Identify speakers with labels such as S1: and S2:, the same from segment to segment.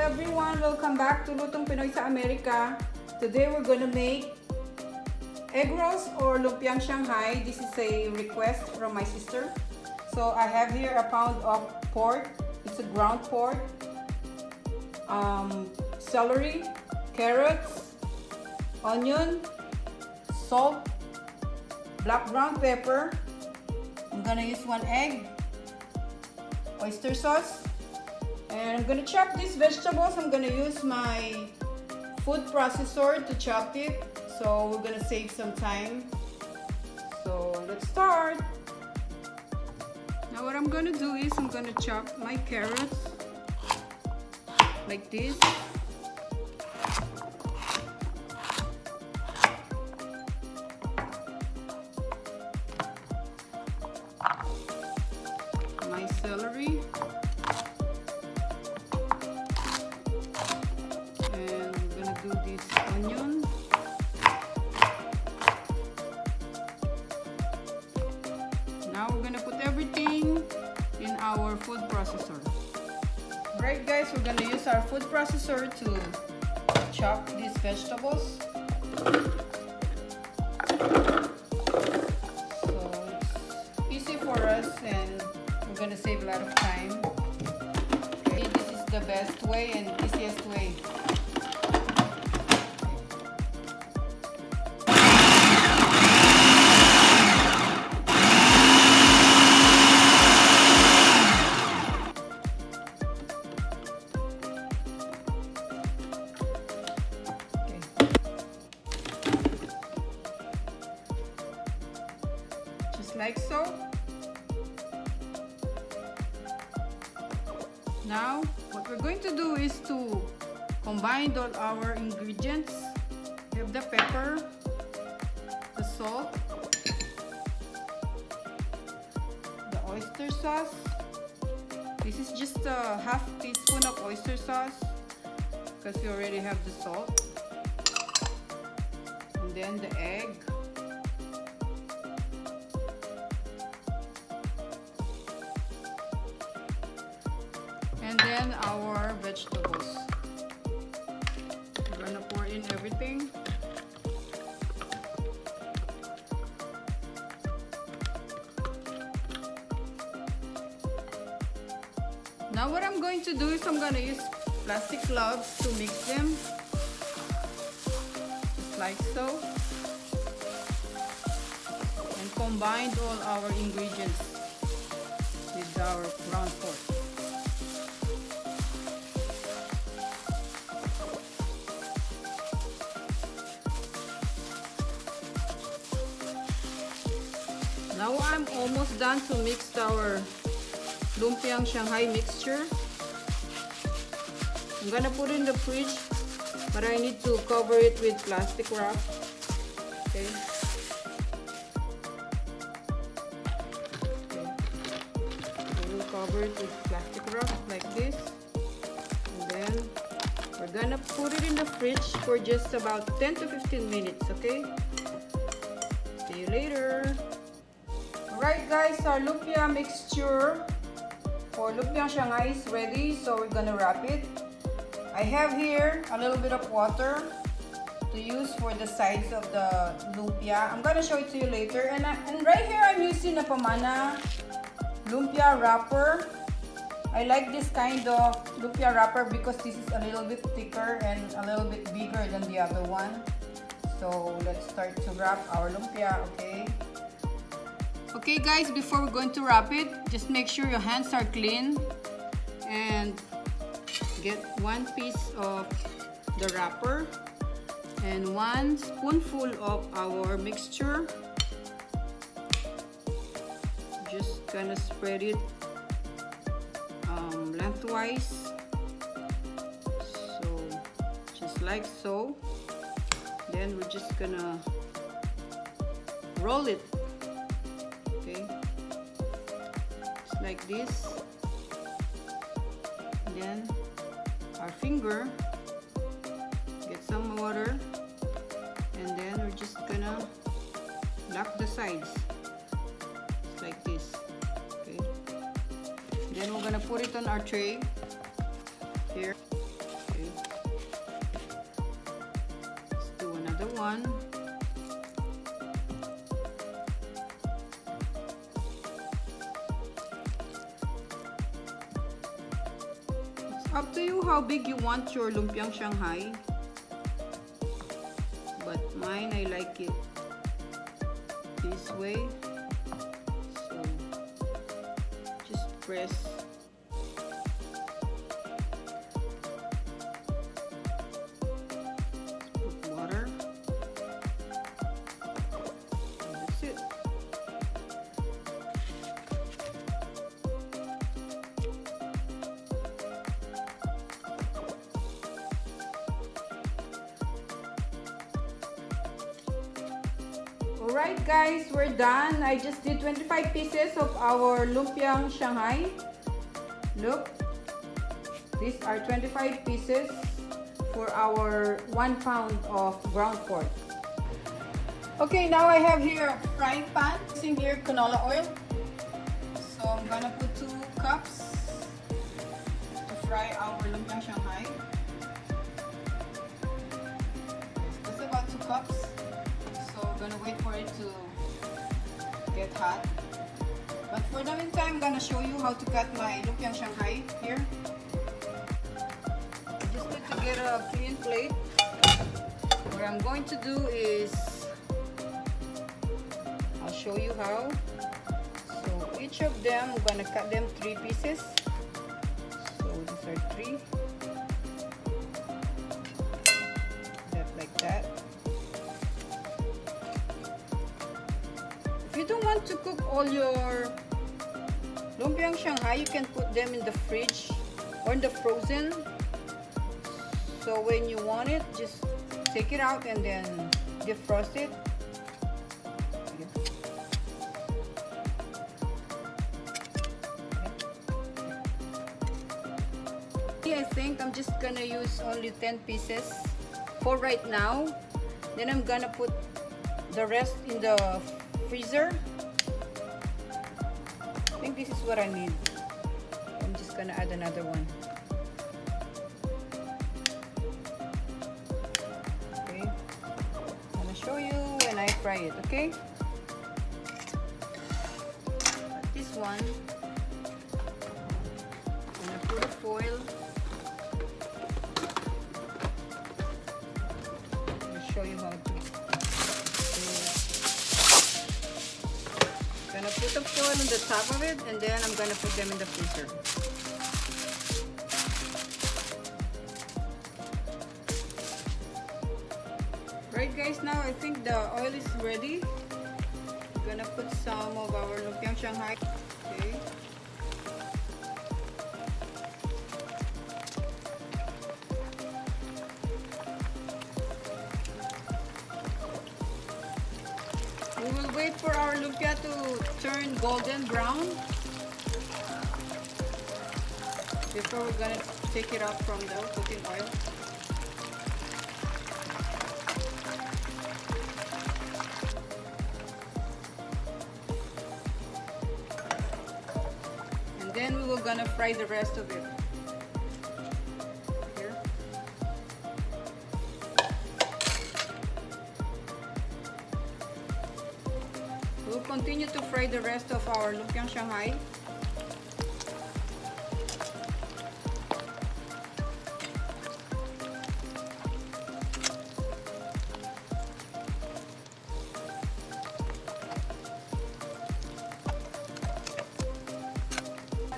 S1: everyone! Welcome back to Lutong Pinoy sa Amerika. Today we're gonna make egg rolls or Lumpiang Shanghai. This is a request from my sister. So I have here a pound of pork. It's a ground pork. Celery, carrots, onion, salt, black ground pepper. I'm gonna use 1 egg, oyster sauce, and I'm gonna chop these vegetables. I'm gonna use my food processor to chop it, so we're gonna save some time. So let's start. Now what I'm gonna do is I'm gonna chop my carrots like this. My celery, and we're gonna do this onion. Now we're gonna put everything in our food processor. Alright guys, we're gonna use our food processor to chop these vegetables. For us, and we're gonna save a lot of time. Okay, this is the best way and easiest way. Okay. Just like so. Now, what we're going to do is to combine all our ingredients. We have the pepper, the salt, the oyster sauce. This is just a half teaspoon of oyster sauce because we already have the salt. And then the egg. And then our vegetables. We're gonna pour in everything. Now what I'm going to do is I'm gonna use plastic gloves to mix them. Just like so. And combine all our ingredients with our ground pork. Now I'm almost done to mix our Lumpiang Shanghai mixture. I'm gonna put it in the fridge, but I need to cover it with plastic wrap. Okay. So we'll cover it with plastic wrap like this. And then we're gonna put it in the fridge for just about 10 to 15 minutes, okay? See you later. Alright guys, our lumpia mixture for Lumpiang Shanghai is ready, so we're gonna wrap it. I have here a little bit of water to use for the sides of the lumpia. I'm gonna show it to you later. And right here I'm using a Pamana lumpia wrapper. I like this kind of lumpia wrapper because this is a little bit thicker and a little bit bigger than the other one. So let's start to wrap our lumpia, okay? Okay guys, before we're going to wrap it, just make sure your hands are clean and get 1 piece of the wrapper and 1 spoonful of our mixture. Just gonna spread it lengthwise, so just like so. Then we're just gonna roll it. Like this. Then our finger, get some water, and then we're just gonna lock the sides just like this. Okay, then we're gonna put it on our tray here. Up to you how big you want your lumpiang Shanghai. But mine, I like it this way. So just press. Put water. And that's it. Alright guys, we're done. I just did 25 pieces of our lumpiang Shanghai. Look, these are 25 pieces for our 1 pound of ground pork. Okay, now I have here a frying pan. Using here canola oil. So I'm gonna put 2 cups to fry our lumpiang Shanghai. That's about 2 cups. Gonna wait for it to get hot. But for the meantime, I'm gonna show you how to cut my lumpiang Shanghai here. I just need to get a clean plate. What I'm going to do is, I'll show you how. So each of them, I'm gonna cut them 3 pieces. So these are 3. Like that. If you don't want to cook all your lumpiang Shanghai, you can put them in the fridge or in the frozen. So when you want it, just take it out and then defrost it. I think I'm just gonna use only 10 pieces for right now. Then I'm gonna put the rest in the freezer. I think this is what I need. I'm just gonna add another one. Okay, I'm gonna show you when I fry it. Okay, this one, I'm gonna put a foil. I'll show you how to. Gonna put the foil on the top of it, and then I'm gonna put them in the freezer. Right guys, now I think the oil is ready. I'm gonna put some of our lumpiang Shanghai. Okay. We will wait for our lumpia to turn golden brown before we're gonna take it out from the cooking oil. And then we will gonna fry the rest of it. We'll continue to fry the rest of our lumpiang Shanghai.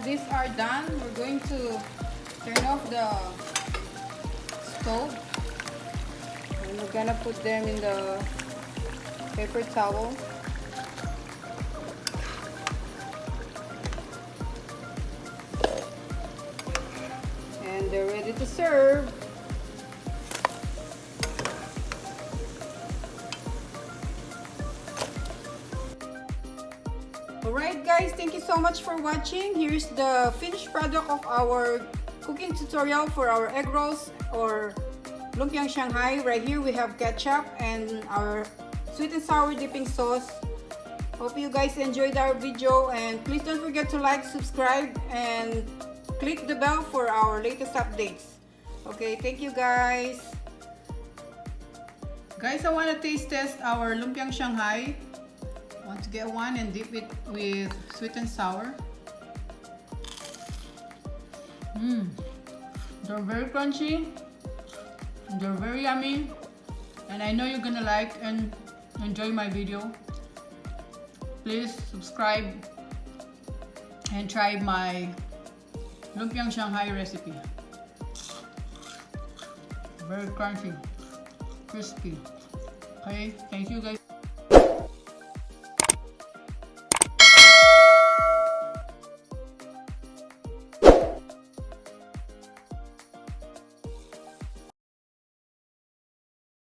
S1: These are done. We're going to turn off the stove. And we're gonna put them in the paper towel. They're ready to serve. Alright guys, thank you so much for watching. Here's the finished product of our cooking tutorial for our egg rolls or lumpiang Shanghai. Right here we have ketchup and our sweet and sour dipping sauce. Hope you guys enjoyed our video, and please don't forget to like, subscribe, and click the bell for our latest updates. Okay, thank you guys. Guys, I want to taste test our lumpiang Shanghai. I want to get one and dip it with sweet and sour. They're very crunchy, they're very yummy, and I know you're gonna like and enjoy my video. Please subscribe and try my Lumpiang Shanghai recipe. Very crunchy, crispy. Okay, thank you guys.